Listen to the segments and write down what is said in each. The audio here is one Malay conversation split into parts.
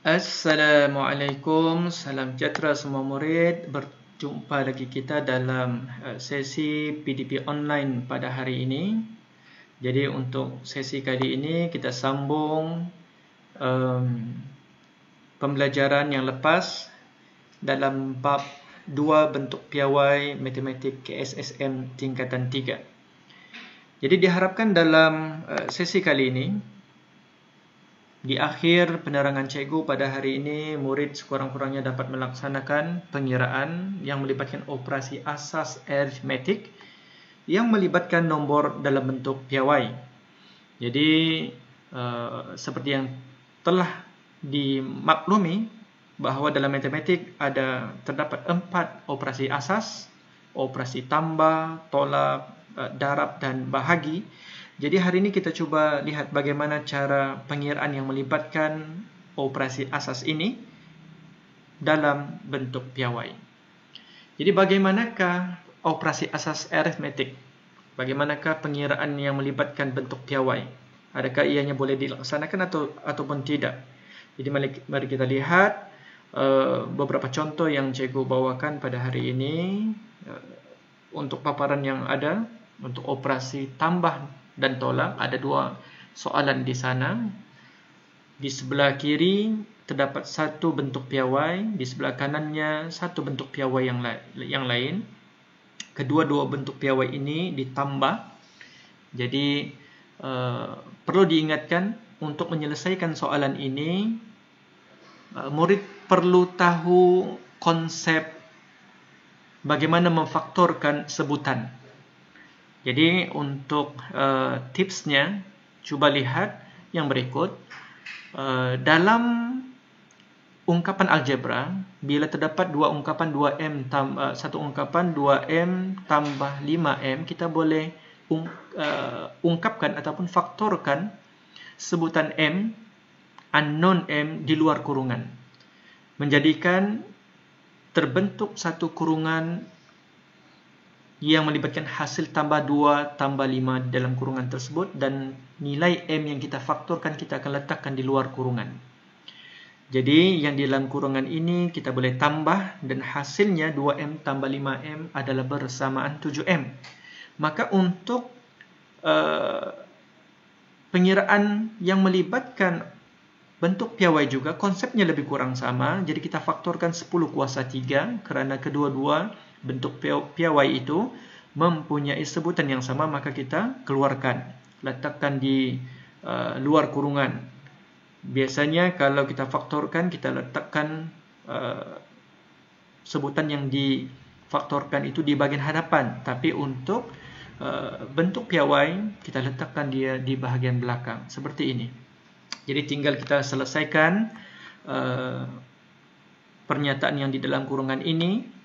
Assalamualaikum, salam sejahtera semua murid. Berjumpa lagi kita dalam sesi PDP online pada hari ini. Jadi untuk sesi kali ini kita sambung pembelajaran yang lepas dalam bab 2 bentuk piawai matematik KSSM tingkatan 3. Jadi diharapkan dalam sesi kali ini, di akhir penerangan cikgu pada hari ini, murid sekurang-kurangnya dapat melaksanakan pengiraan yang melibatkan operasi asas aritmetik yang melibatkan nombor dalam bentuk piawai. Jadi, seperti yang telah dimaklumi bahawa dalam matematik terdapat 4 operasi asas: operasi tambah, tolak, darab dan bahagi. Jadi hari ini kita cuba lihat bagaimana cara pengiraan yang melibatkan operasi asas ini dalam bentuk piawai. Jadi bagaimanakah operasi asas aritmetik? Bagaimanakah pengiraan yang melibatkan bentuk piawai? Adakah ianya boleh dilaksanakan ataupun tidak? Jadi mari kita lihat beberapa contoh yang cikgu bawakan pada hari ini untuk paparan yang ada untuk operasi tambah dan tolak. Ada 2 soalan di sana. Di sebelah kiri terdapat satu bentuk piawai, di sebelah kanannya satu bentuk piawai yang lain. Kedua-dua bentuk piawai ini ditambah. Jadi perlu diingatkan untuk menyelesaikan soalan ini, murid perlu tahu konsep bagaimana memfaktorkan sebutan. Jadi untuk tipsnya, cuba lihat yang berikut. Dalam ungkapan algebra, bila terdapat dua ungkapan 2M satu ungkapan 2M tambah 5M, kita boleh ungkapkan ataupun faktorkan sebutan M, unknown M di luar kurungan, menjadikan terbentuk satu kurungan yang melibatkan hasil tambah 2 tambah 5 dalam kurungan tersebut, dan nilai M yang kita faktorkan kita akan letakkan di luar kurungan. Jadi yang di dalam kurungan ini kita boleh tambah, dan hasilnya 2M tambah 5M adalah bersamaan 7M. Maka untuk pengiraan yang melibatkan bentuk piawai juga konsepnya lebih kurang sama. Jadi kita faktorkan 10 kuasa 3 kerana kedua-dua bentuk piawai itu mempunyai sebutan yang sama, maka kita keluarkan, letakkan di luar kurungan. Biasanya kalau kita faktorkan, kita letakkan sebutan yang difaktorkan itu di bahagian hadapan, tapi untuk bentuk piawai kita letakkan dia di bahagian belakang, seperti ini. Jadi tinggal kita selesaikan pernyataan yang di dalam kurungan ini.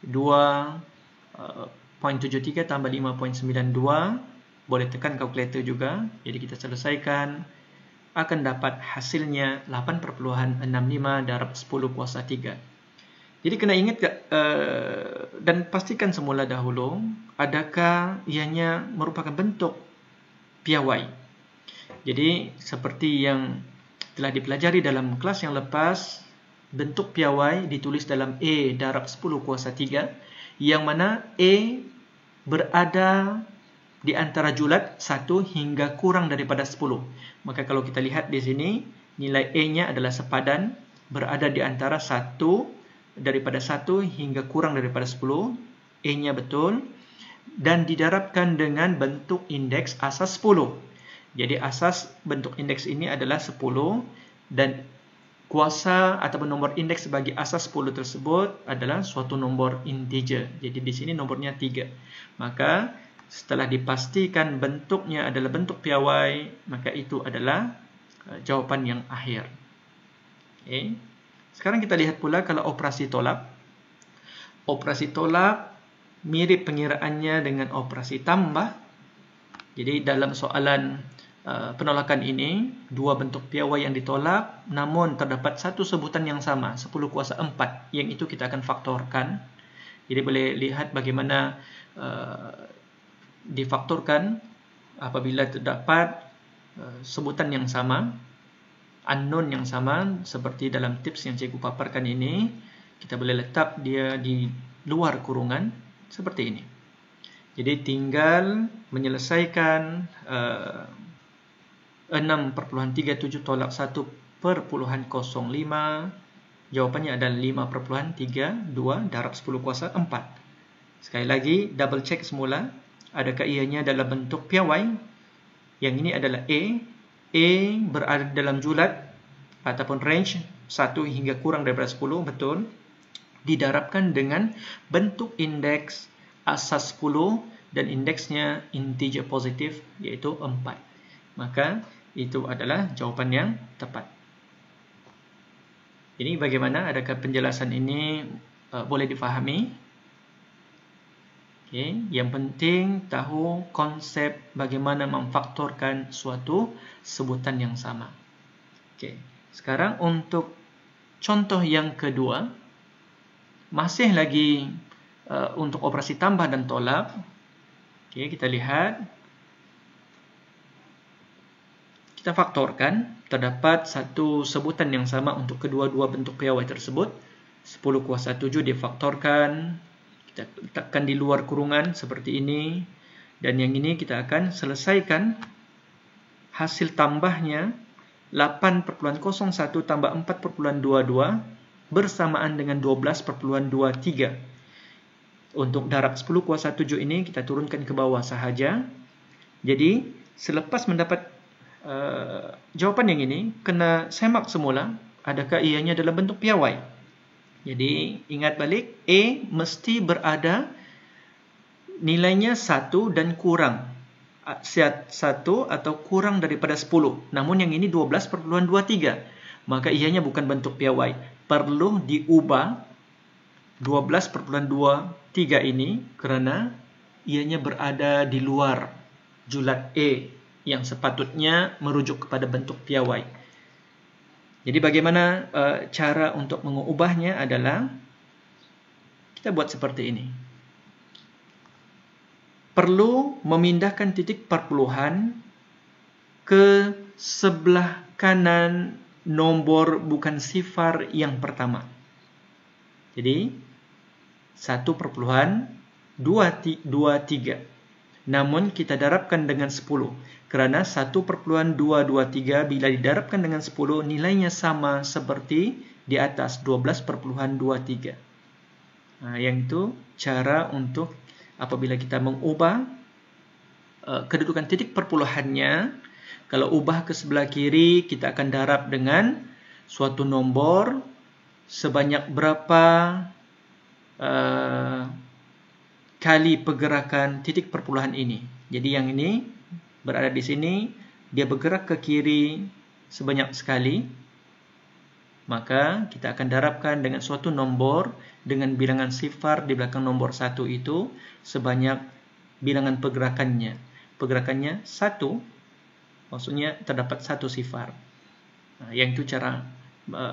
2.73 tambah 5.92, boleh tekan kalkulator juga. Jadi kita selesaikan, akan dapat hasilnya 8,65 darab 10 kuasa 3. Jadi kena ingat dan pastikan semula dahulu, adakah ianya merupakan bentuk piawai. Jadi seperti yang telah dipelajari dalam kelas yang lepas, bentuk piawai ditulis dalam A darab 10 kuasa 3, yang mana A berada di antara julat 1 hingga kurang daripada 10. Maka kalau kita lihat di sini, nilai A-nya adalah sepadan, berada di antara 1 daripada 1 hingga kurang daripada 10. A-nya betul, dan didarabkan dengan bentuk indeks asas 10. Jadi asas bentuk indeks ini adalah 10, dan kuasa ataupun nomor indeks bagi asas 10 tersebut adalah suatu nombor integer. Jadi di sini nomornya 3. Maka setelah dipastikan bentuknya adalah bentuk piawai, maka itu adalah jawapan yang akhir. Okay. Sekarang kita lihat pula kalau operasi tolak. Operasi tolak mirip pengiraannya dengan operasi tambah. Jadi dalam soalan penolakan ini, 2 bentuk piawai yang ditolak, namun terdapat satu sebutan yang sama, 10 kuasa 4, yang itu kita akan faktorkan. Jadi boleh lihat bagaimana difaktorkan apabila terdapat sebutan yang sama. unknown yang sama seperti dalam tips yang cikgu paparkan ini, kita boleh letak dia di luar kurungan seperti ini. Jadi tinggal menyelesaikan 6,37 tolak 1/05. Jawapannya adalah 5,32 darab 10 kuasa 4. Sekali lagi, double check semula. Adakah ianya dalam bentuk piawai? Yang ini adalah A. A berada dalam julat ataupun range 1 hingga kurang daripada 10, betul. Didarabkan dengan bentuk indeks asas 10 dan indeksnya integer positif, iaitu 4. Maka itu adalah jawapan yang tepat. Ini bagaimana? Adakah penjelasan ini boleh difahami? Okay. Yang penting tahu konsep bagaimana memfaktorkan suatu sebutan yang sama. Okay. Sekarang untuk contoh yang kedua, masih lagi untuk operasi tambah dan tolak. Okay, kita lihat. Kita faktorkan, terdapat satu sebutan yang sama untuk kedua-dua bentuk piawai tersebut. 10 kuasa 7 difaktorkan, kita letakkan di luar kurungan seperti ini. Dan yang ini kita akan selesaikan hasil tambahnya 8,01 tambah 4,22 bersamaan dengan 12,23. Untuk darab 10 kuasa 7 ini kita turunkan ke bawah sahaja. Jadi selepas mendapat jawapan yang ini, kena semak semula adakah ianya dalam bentuk piawai. Jadi ingat balik, A mesti berada nilainya 1 dan kurang 1 atau kurang daripada 10. Namun yang ini 12,23, maka ianya bukan bentuk piawai. Perlu diubah 12,23 ini kerana ianya berada di luar julat A yang sepatutnya merujuk kepada bentuk piawai. Jadi bagaimana cara untuk mengubahnya adalah kita buat seperti ini. Perlu memindahkan titik perpuluhan ke sebelah kanan nombor bukan sifar yang pertama. Jadi 1,223. Namun kita darabkan dengan 10. Kerana 1,223 bila didarabkan dengan 10 nilainya sama seperti di atas 12,23. Yang itu cara untuk apabila kita mengubah kedudukan titik perpuluhannya. Kalau ubah ke sebelah kiri, kita akan darab dengan suatu nombor sebanyak berapa kali pergerakan titik perpuluhan ini. Jadi yang ini berada di sini, dia bergerak ke kiri sebanyak sekali. Maka kita akan darabkan dengan suatu nombor dengan bilangan sifar di belakang nombor 1 itu sebanyak bilangan pergerakannya. Pergerakannya 1, maksudnya terdapat 1 sifar. Yang itu cara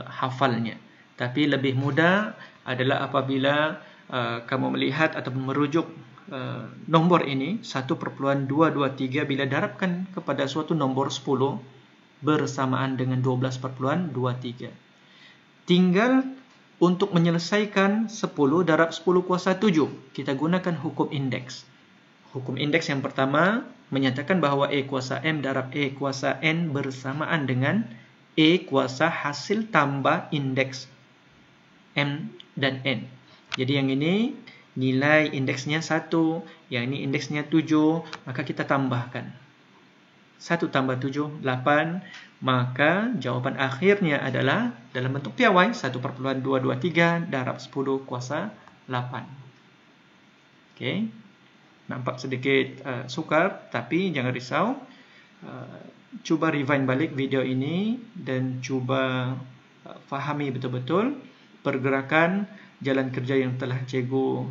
hafalnya. Tapi lebih mudah adalah apabila kamu melihat atau merujuk nombor ini 1,223 bila darabkan kepada suatu nombor 10 bersamaan dengan 12,23. Tinggal untuk menyelesaikan 10 darab 10 kuasa 7, kita gunakan hukum indeks. Hukum indeks yang pertama menyatakan bahawa E kuasa M darab E kuasa N bersamaan dengan E kuasa hasil tambah indeks M dan N. Jadi yang ini nilai indeksnya 1, yang ini indeksnya 7, maka kita tambahkan. 1 tambah 7, 8. Maka jawapan akhirnya adalah dalam bentuk piawai 1,223 darab 10 kuasa 8. Okey. Nampak sedikit sukar, tapi jangan risau. Cuba rewind balik video ini dan cuba fahami betul-betul pergerakan jalan kerja yang telah cikgu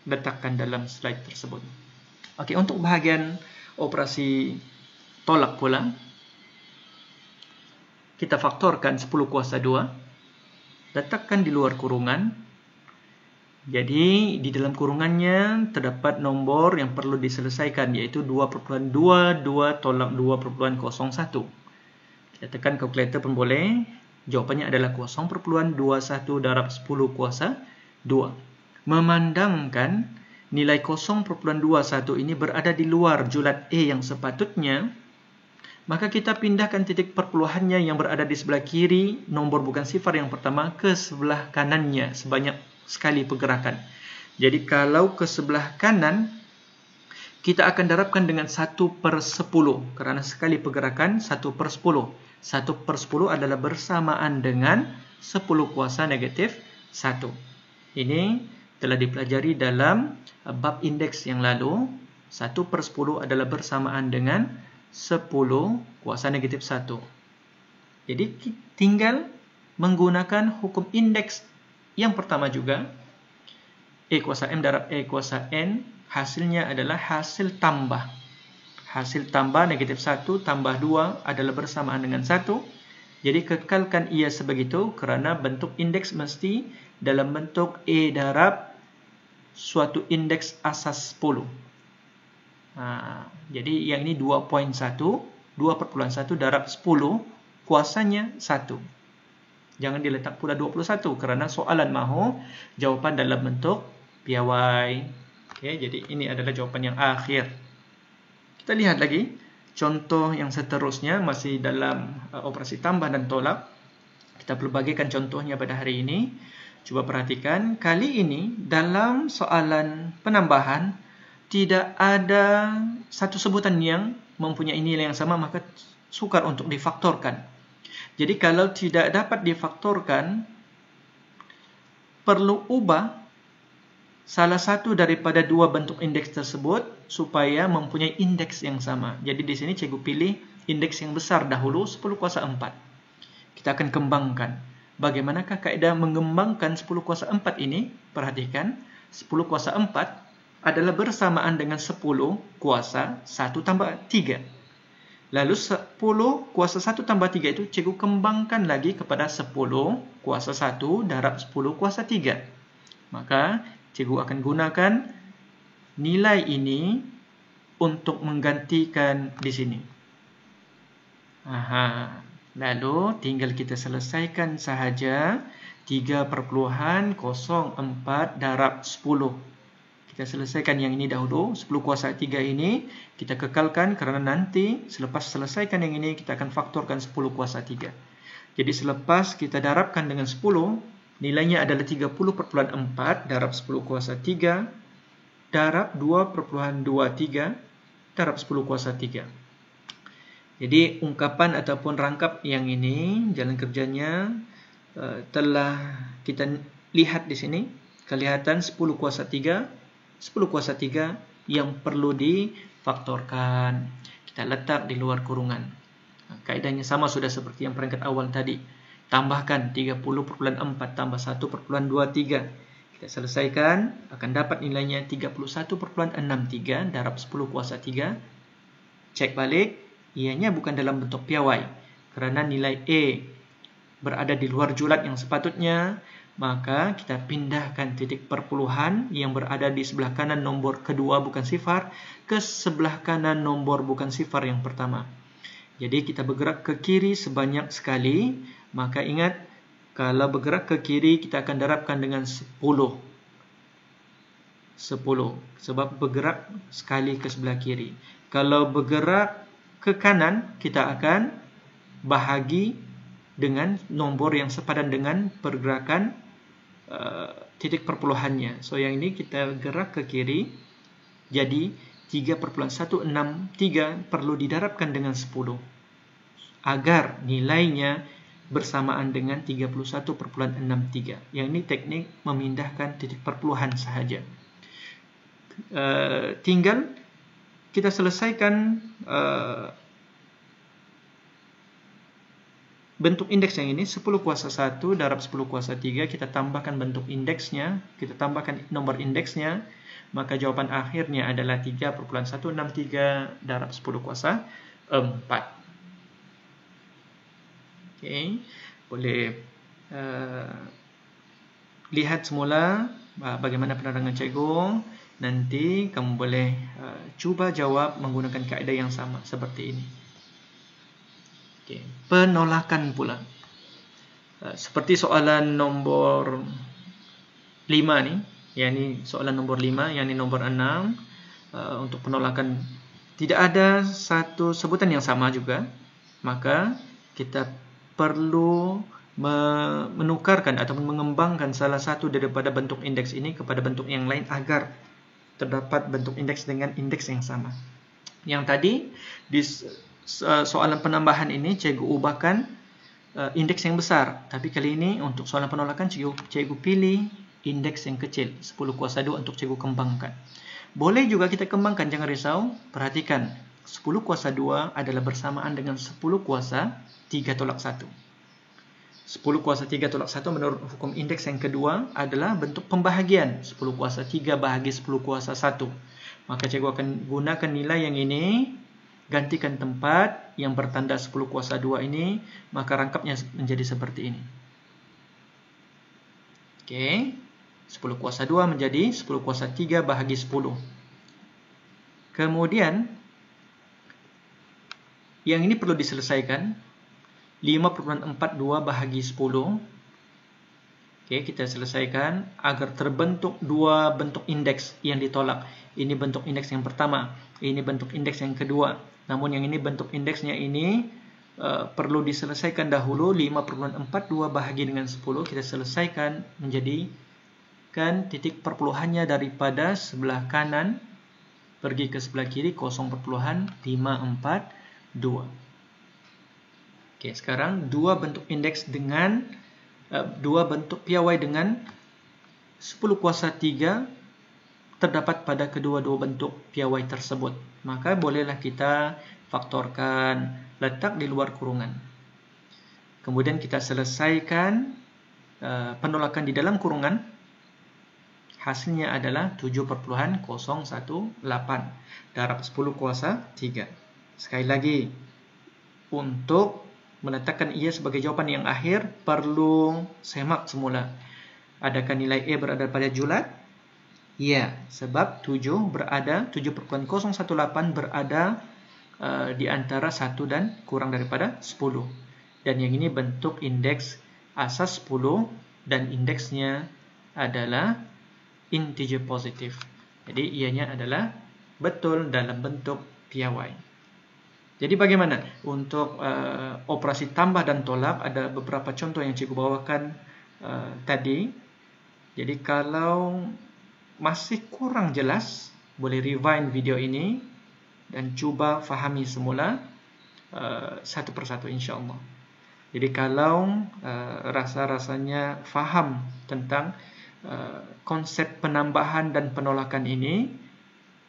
letakkan dalam slide tersebut. Okey, untuk bahagian operasi tolak pula, kita faktorkan 10 kuasa 2, letakkan di luar kurungan. Jadi di dalam kurungannya terdapat nombor yang perlu diselesaikan, yaitu 2,22 tolak 2,01. Kita tekan kalkulator pun boleh. Jawapannya adalah 0.21 darab 10 kuasa 2. Memandangkan nilai 0.21 ini berada di luar julat A yang sepatutnya, maka kita pindahkan titik perpuluhannya yang berada di sebelah kiri nombor bukan sifar yang pertama ke sebelah kanannya sebanyak sekali pergerakan. Jadi kalau ke sebelah kanan, kita akan darabkan dengan 1/10 kerana sekali pergerakan 1/10. 1/10 adalah bersamaan dengan 10 kuasa negatif 1. Ini telah dipelajari dalam bab indeks yang lalu. 1/10 adalah bersamaan dengan 10 kuasa negatif 1. Jadi tinggal menggunakan hukum indeks yang pertama juga. A kuasa M darab A kuasa N. Hasilnya adalah hasil tambah. Hasil tambah negatif 1 tambah 2 adalah bersamaan dengan 1. Jadi kekalkan ia sebegitu kerana bentuk indeks mesti dalam bentuk A darab suatu indeks asas 10. Jadi yang ini 2.1. 2.1 darab 10 kuasanya 1. Jangan diletak pula 21 kerana soalan mahu jawapan dalam bentuk piawai. Okey, jadi ini adalah jawapan yang akhir. Kita lihat lagi contoh yang seterusnya masih dalam operasi tambah dan tolak. Kita pelbagikan contohnya pada hari ini. Cuba perhatikan, kali ini dalam soalan penambahan tidak ada satu sebutan yang mempunyai nilai yang sama, maka sukar untuk difaktorkan. Jadi kalau tidak dapat difaktorkan, perlu ubah salah satu daripada dua bentuk indeks tersebut supaya mempunyai indeks yang sama. Jadi di sini cikgu pilih indeks yang besar dahulu, 10 kuasa 4. Kita akan kembangkan. Bagaimanakah kaedah mengembangkan 10 kuasa 4 ini? Perhatikan, 10 kuasa 4 adalah bersamaan dengan 10 kuasa 1 tambah 3. Lalu 10 kuasa 1 tambah 3 itu cikgu kembangkan lagi kepada 10 kuasa 1 darab 10 kuasa 3. Maka cikgu akan gunakan nilai ini untuk menggantikan di sini. Lalu tinggal kita selesaikan sahaja 3.04 darab 10. Kita selesaikan yang ini dahulu. 10 kuasa 3 ini kita kekalkan kerana nanti selepas selesaikan yang ini kita akan faktorkan 10 kuasa 3. Jadi selepas kita darabkan dengan 10, nilainya adalah 30.4 darab 10 kuasa 3 darab 2.23 darab 10 kuasa 3. Jadi ungkapan ataupun rangkap yang ini, jalan kerjanya telah kita lihat di sini. Kelihatan 10 kuasa 3, 10 kuasa 3 yang perlu difaktorkan. Kita letak di luar kurungan. Kaedahnya sama sudah seperti yang peringkat awal tadi. Tambahkan 30.4 tambah 1.23. Kita selesaikan, akan dapat nilainya 31.63 darab 10 kuasa 3. Cek balik, ianya bukan dalam bentuk piawai. Kerana nilai A berada di luar julat yang sepatutnya, maka kita pindahkan titik perpuluhan yang berada di sebelah kanan nombor kedua bukan sifar ke sebelah kanan nombor bukan sifar yang pertama. Jadi kita bergerak ke kiri sebanyak sekali. Maka ingat, kalau bergerak ke kiri, kita akan darabkan dengan 10. 10. Sebab bergerak sekali ke sebelah kiri. Kalau bergerak ke kanan, kita akan bahagi dengan nombor yang sepadan dengan pergerakan titik perpuluhannya. So, yang ini kita gerak ke kiri. Jadi, 3.163 perlu didarabkan dengan 10. Agar nilainya bersamaan dengan 31.63. Yang ini teknik memindahkan titik perpuluhan sahaja. Tinggal kita selesaikan bentuk indeks yang ini. 10 kuasa 1 darab 10 kuasa 3. Kita tambahkan bentuk indeksnya. Kita tambahkan nomor indeksnya. Maka jawapan akhirnya adalah 3.163 darab 10 kuasa 4. Okay. Boleh lihat semula bagaimana penerangan cikgu. Nanti kamu boleh cuba jawab menggunakan kaedah yang sama seperti ini. Okey, penolakan pula. Seperti soalan nombor 5 ni, yang ni soalan nombor 5, yang ni nombor 6. Untuk penolakan tidak ada satu sebutan yang sama juga, maka kita perlu menukarkan ataupun mengembangkan salah satu daripada bentuk indeks ini kepada bentuk yang lain agar terdapat bentuk indeks dengan indeks yang sama. Yang tadi di soalan penambahan ini cikgu ubahkan indeks yang besar, tapi kali ini untuk soalan penolakan cikgu pilih indeks yang kecil, 10 kuasa 2 untuk cikgu kembangkan. Boleh juga kita kembangkan, jangan risau. Perhatikan, 10 kuasa 2 adalah bersamaan dengan 10 kuasa 3 tolak 1. 10 kuasa 3 tolak 1 menurut hukum indeks yang kedua adalah bentuk pembahagian 10 kuasa 3 bahagi 10 kuasa 1. Maka cikgu akan gunakan nilai yang ini, gantikan tempat yang bertanda 10 kuasa 2 ini, maka rangkapnya menjadi seperti ini. Okey, 10 kuasa 2 menjadi 10 kuasa 3 bahagi 10. Kemudian yang ini perlu diselesaikan. 5.42 bahagi 10. Okey, kita selesaikan agar terbentuk dua bentuk indeks yang ditolak. Ini bentuk indeks yang pertama, ini bentuk indeks yang kedua. Namun yang ini bentuk indeksnya ini perlu diselesaikan dahulu. 5.42 bahagi dengan 10 kita selesaikan menjadikan titik perpuluhannya daripada sebelah kanan pergi ke sebelah kiri 0.542. Okey, sekarang dua bentuk indeks dengan dua bentuk piawai dengan 10 kuasa 3 terdapat pada kedua-dua bentuk piawai tersebut. Maka bolehlah kita faktorkan, letak di luar kurungan. Kemudian kita selesaikan penolakan di dalam kurungan. Hasilnya adalah 7.018 darab 10 kuasa 3. Sekali lagi, untuk meletakkan ia sebagai jawapan yang akhir, perlu semak semula. Adakah nilai A berada pada julat? Ya, sebab 7.018 berada di antara 1 dan kurang daripada 10. Dan yang ini bentuk indeks asas 10 dan indeksnya adalah integer positif. Jadi ianya adalah betul dalam bentuk piawai. Jadi bagaimana untuk operasi tambah dan tolak? Ada beberapa contoh yang cikgu bawakan tadi. Jadi kalau masih kurang jelas, boleh rewind video ini dan cuba fahami semula satu persatu insya-Allah. Jadi kalau rasa-rasanya faham tentang konsep penambahan dan penolakan ini,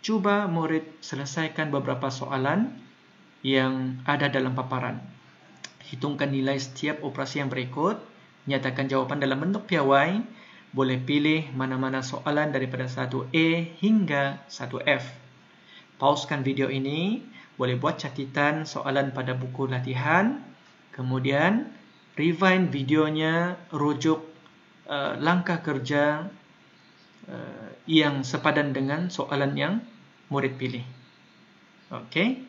cuba murid selesaikan beberapa soalan yang ada dalam paparan. Hitungkan nilai setiap operasi yang berikut, nyatakan jawapan dalam bentuk piawai, boleh pilih mana-mana soalan daripada 1A hingga 1F. Pausekan video ini, boleh buat catatan soalan pada buku latihan, kemudian rewind videonya, rujuk langkah kerja yang sepadan dengan soalan yang murid pilih. Okey.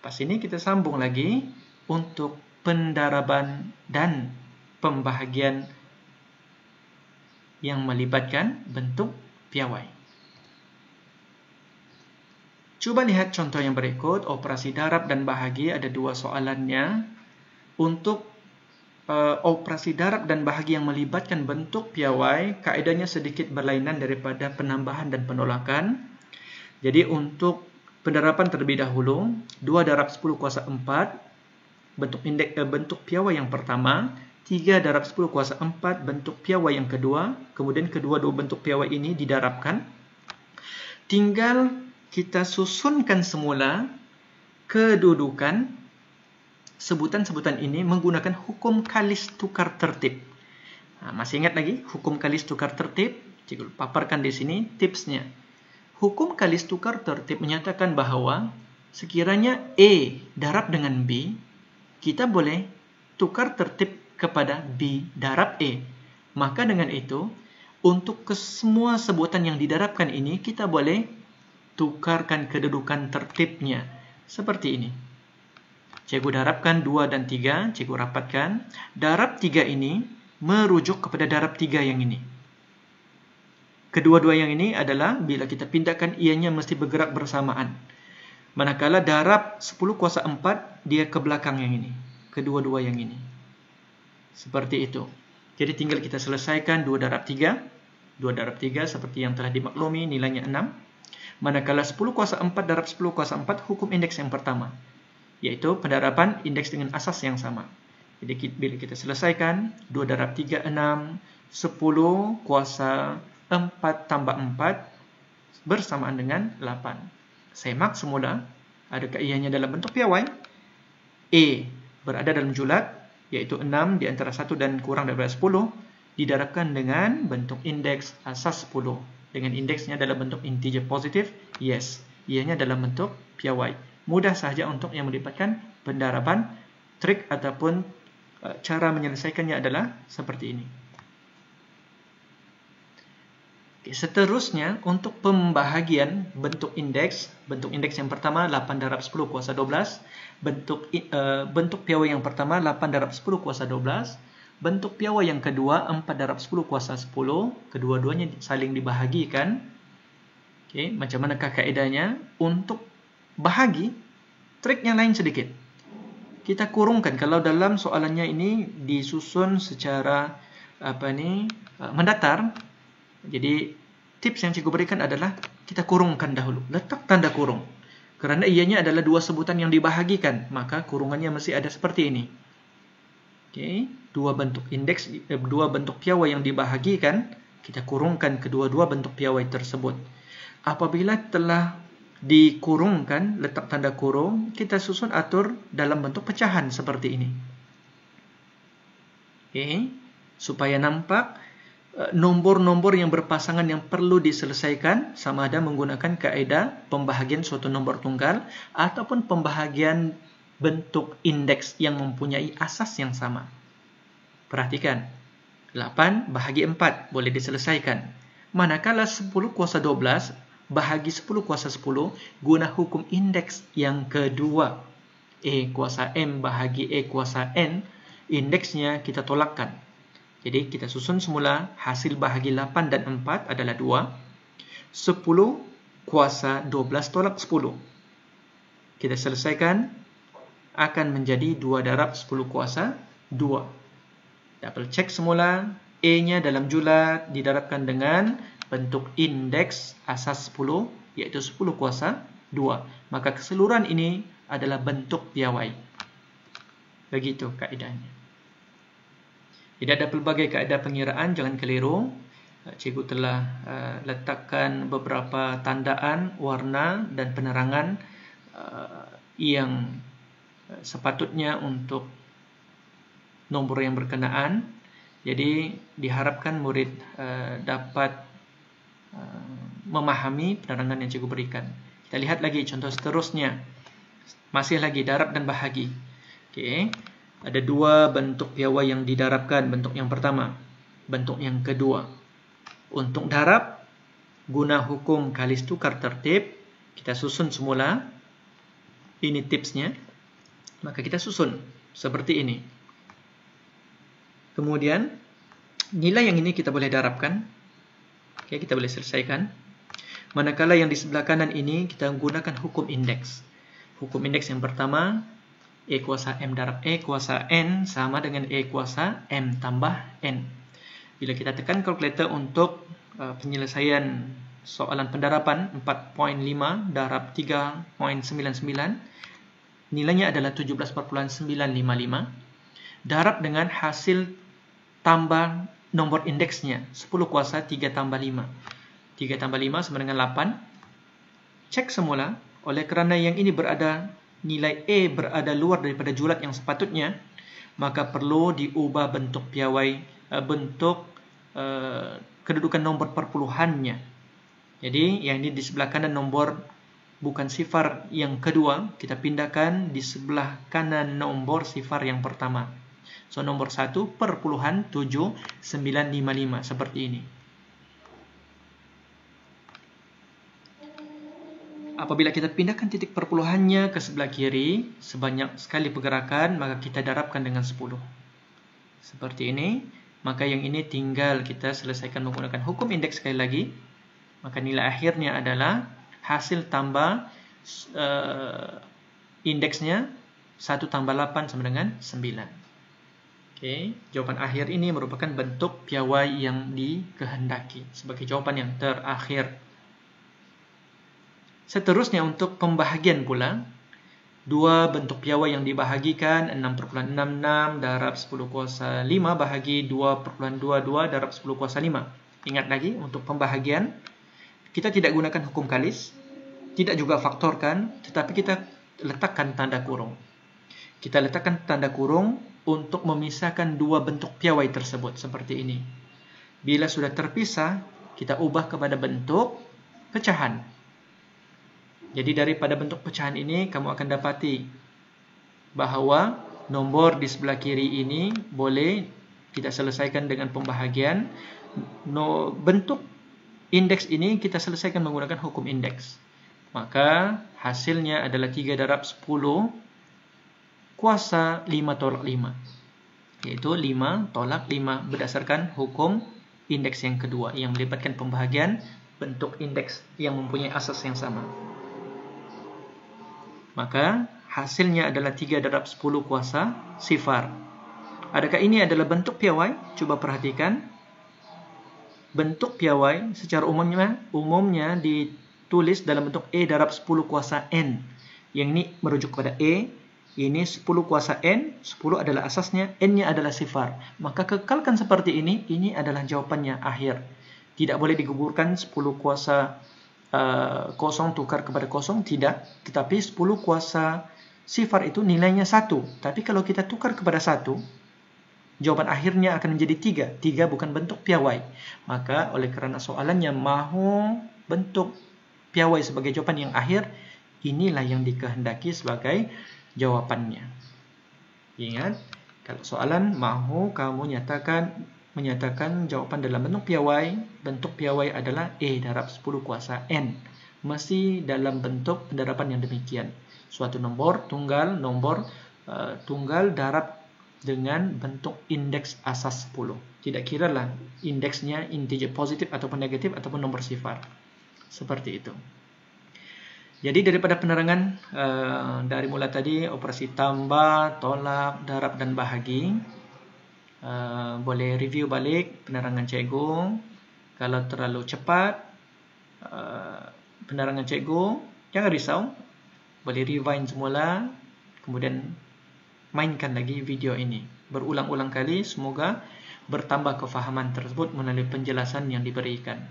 Lepas ini kita sambung lagi untuk pendaraban dan pembahagian yang melibatkan bentuk piawai. Cuba lihat contoh yang berikut. Operasi darab dan bahagi ada dua soalannya. Untuk operasi darab dan bahagi yang melibatkan bentuk piawai, kaedahnya sedikit berlainan daripada penambahan dan penolakan. Jadi untuk pendaraban terlebih dahulu, 2 darab 10 kuasa 4 bentuk piawai yang pertama, 3 darab 10 kuasa 4 bentuk piawai yang kedua, kemudian kedua-dua bentuk piawai ini didarabkan. Tinggal kita susunkan semula kedudukan sebutan-sebutan ini menggunakan hukum kalis tukar tertib. Masih ingat lagi hukum kalis tukar tertib? Cikgu paparkan di sini tipsnya. Hukum kalis tukar tertib menyatakan bahawa sekiranya A darab dengan B, kita boleh tukar tertib kepada B darab A. Maka dengan itu, untuk kesemua sebutan yang didarabkan ini, kita boleh tukarkan kedudukan tertibnya. Seperti ini. Cikgu darabkan 2 dan 3, cikgu rapatkan. Darab 3 ini merujuk kepada darab 3 yang ini. Kedua-dua yang ini adalah bila kita pindahkan ianya mesti bergerak bersamaan. Manakala darab 10 kuasa 4 dia ke belakang yang ini. Kedua-dua yang ini. Seperti itu. Jadi tinggal kita selesaikan 2 darab 3. 2 darab 3 seperti yang telah dimaklumi nilainya 6. Manakala 10 kuasa 4 darab 10 kuasa 4 hukum indeks yang pertama. Yaitu pendaraban indeks dengan asas yang sama. Jadi bila kita selesaikan 2 darab 3, 6. 10 kuasa 4 tambah 4 bersamaan dengan 8. Semak semula. Adakah ianya dalam bentuk piawai? A berada dalam julat, yaitu 6 di antara 1 dan kurang daripada 10. Didarabkan dengan bentuk indeks asas 10. Dengan indeksnya dalam bentuk integer positif, yes. Ianya dalam bentuk piawai. Mudah sahaja untuk yang melibatkan pendaraban. Trik ataupun cara menyelesaikannya adalah seperti ini. Oke, seterusnya untuk pembahagian bentuk indeks yang pertama 8 darab 10 kuasa 12. Bentuk piawai yang pertama 8 darab 10 kuasa 12. Bentuk piawai yang kedua 4 darab 10 kuasa 10. Kedua-duanya saling dibahagikan. Oke, macam manakah kaedahnya? Untuk bahagi, triknya lain sedikit. Kita kurungkan. Kalau dalam soalannya ini disusun secara mendatar. Jadi tips yang cikgu berikan adalah kita kurungkan dahulu. Letak tanda kurung. Kerana ianya adalah dua sebutan yang dibahagikan, maka kurungannya mesti ada seperti ini. Oke, dua bentuk piawai yang dibahagikan, kita kurungkan kedua-dua bentuk piawai tersebut. Apabila telah dikurungkan, letak tanda kurung, kita susun atur dalam bentuk pecahan seperti ini. Oke, supaya nampak nombor-nombor yang berpasangan yang perlu diselesaikan sama ada menggunakan kaedah pembahagian suatu nombor tunggal ataupun pembahagian bentuk indeks yang mempunyai asas yang sama. Perhatikan, 8 bahagi 4 boleh diselesaikan. Manakala 10 kuasa 12 bahagi 10 kuasa 10 guna hukum indeks yang kedua. A kuasa M bahagi A kuasa N, indeksnya kita tolakkan. Jadi kita susun semula hasil bahagi 8 dan 4 adalah 2. 10 kuasa 12 tolak 10. Kita selesaikan akan menjadi 2 darab 10 kuasa 2. Double check semula. A-nya dalam julat didarabkan dengan bentuk indeks asas 10, yaitu 10 kuasa 2. Maka keseluruhan ini adalah bentuk piawai. Begitu kaedahnya. Jadi ada pelbagai kaedah pengiraan, jangan keliru. Cikgu telah letakkan beberapa tandaan, warna dan penerangan yang sepatutnya untuk nombor yang berkenaan. Jadi diharapkan murid dapat memahami penerangan yang cikgu berikan. Kita lihat lagi contoh seterusnya. Masih lagi darab dan bahagi. Okey. Ada dua bentuk piawai yang didarabkan. Bentuk yang pertama, bentuk yang kedua. Untuk darab, guna hukum kalis tukar tertib, kita susun semula. Ini tipsnya. Maka kita susun seperti ini. Kemudian, nilai yang ini kita boleh darabkan. Oke, kita boleh selesaikan. Manakala yang di sebelah kanan ini, kita gunakan hukum indeks. Hukum indeks yang pertama, A kuasa M darab A kuasa N sama dengan A kuasa M tambah N. Bila kita tekan kalkulator untuk penyelesaian soalan pendaraban 4.5 darab 3.99, nilainya adalah 17.955. Darab dengan hasil tambah nomor indeksnya 10 kuasa 3 tambah 5. 3 tambah 5 sama dengan 8. Cek semula. Oleh kerana yang ini nilai A berada luar daripada julat yang sepatutnya, maka perlu diubah bentuk piawai, bentuk kedudukan nombor perpuluhannya. Jadi yang ini di sebelah kanan nomor bukan sifar yang kedua, kita pindahkan di sebelah kanan nomor sifar yang pertama. So nomor 1/7955 seperti ini. apabila kita pindahkan titik perpuluhannya ke sebelah kiri, sebanyak sekali pergerakan, maka kita darabkan dengan 10. Seperti ini. Maka yang ini tinggal kita selesaikan menggunakan hukum indeks sekali lagi. Maka nilai akhirnya adalah hasil tambah indeksnya 1 tambah 8 sama dengan 9. Okey, jawapan akhir ini merupakan bentuk piawai yang dikehendaki sebagai jawapan yang terakhir. Seterusnya untuk pembahagian pula, dua bentuk piawai yang dibahagikan 6,66 darab 10 kuasa 5 bahagi 2,22 darab 10 kuasa 5. Ingat lagi untuk pembahagian kita tidak gunakan hukum kalis, tidak juga faktorkan, tetapi kita letakkan tanda kurung. Kita letakkan tanda kurung untuk memisahkan dua bentuk piawai tersebut seperti ini. Bila sudah terpisah, kita ubah kepada bentuk pecahan. Jadi daripada bentuk pecahan ini, kamu akan dapati bahawa nombor di sebelah kiri ini boleh kita selesaikan dengan pembahagian. Bentuk indeks ini kita selesaikan menggunakan hukum indeks. Maka hasilnya adalah 3 darab 10 kuasa 5 tolak 5. Iaitu 5 tolak 5 berdasarkan hukum indeks yang kedua yang melibatkan pembahagian bentuk indeks yang mempunyai asas yang sama. Maka hasilnya adalah 3 darab 10 kuasa sifar. Adakah ini adalah bentuk piawai? Cuba perhatikan. Bentuk piawai secara umumnya ditulis dalam bentuk E darab 10 kuasa N. Yang ini merujuk kepada E. Ini 10 kuasa N, 10 adalah asasnya, N-nya adalah sifar. Maka kekalkan seperti ini adalah jawapannya akhir. Tidak boleh digugurkan 10 kuasa kosong tukar kepada kosong, tidak. Tetapi 10 kuasa sifar itu nilainya 1. Tapi kalau kita tukar kepada 1, jawapan akhirnya akan menjadi 3. 3 bukan bentuk piawai. Maka oleh kerana soalannya mahu bentuk piawai sebagai jawapan yang akhir, inilah yang dikehendaki sebagai jawapannya. Ingat, kalau soalan mahu kamu menyatakan jawapan dalam bentuk piawai adalah E darab 10 kuasa N. Mesti dalam bentuk pendaraban yang demikian. Suatu nombor tunggal darab dengan bentuk indeks asas 10. Tidak kiralah indeksnya integer positif ataupun negatif ataupun nomor sifar. Seperti itu. Jadi daripada penerangan dari mula tadi, operasi tambah, tolak, darab dan bahagi, boleh review balik penerangan cikgu. Kalau terlalu cepat penerangan cikgu, jangan risau, boleh rewind semula, kemudian mainkan lagi video ini berulang-ulang kali. Semoga bertambah kefahaman tersebut melalui penjelasan yang diberikan.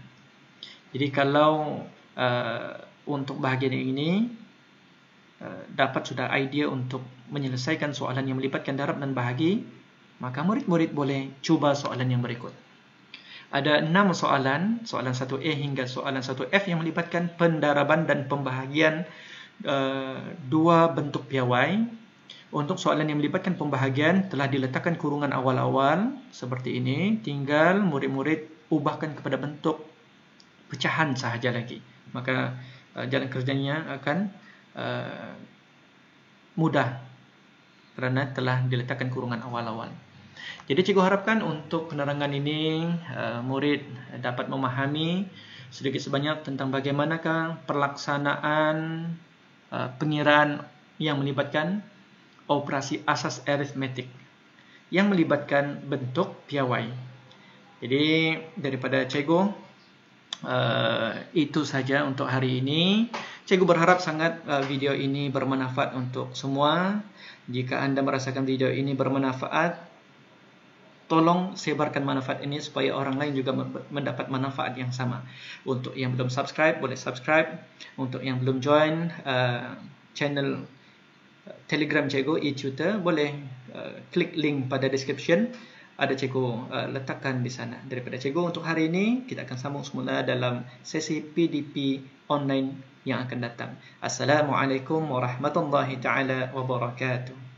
Jadi kalau untuk bahagian ini dapat sudah idea untuk menyelesaikan soalan yang melibatkan darab dan bahagi, maka murid-murid boleh cuba soalan yang berikut. Ada 6 soalan 1A hingga soalan 1F yang melibatkan pendaraban dan pembahagian dua bentuk piawai. Untuk soalan yang melibatkan pembahagian telah diletakkan kurungan awal-awal seperti ini. Tinggal murid-murid ubahkan kepada bentuk pecahan sahaja lagi. Maka jalan kerjanya akan mudah kerana telah diletakkan kurungan awal-awal. Jadi cikgu harapkan untuk penerangan ini murid dapat memahami sedikit sebanyak tentang bagaimanakah pelaksanaan pengiraan yang melibatkan operasi asas aritmetik yang melibatkan bentuk piawai. Jadi daripada cikgu itu saja untuk hari ini. Cikgu berharap sangat video ini bermanfaat untuk semua. Jika anda merasakan video ini bermanfaat, tolong sebarkan manfaat ini supaya orang lain juga mendapat manfaat yang sama. Untuk yang belum subscribe, boleh subscribe. Untuk yang belum join channel Telegram cikgu e-tutor, boleh klik link pada description. Ada cikgu letakkan di sana. Daripada cikgu untuk hari ini, kita akan sambung semula dalam sesi PDP online yang akan datang. Assalamualaikum warahmatullahi taala wabarakatuh.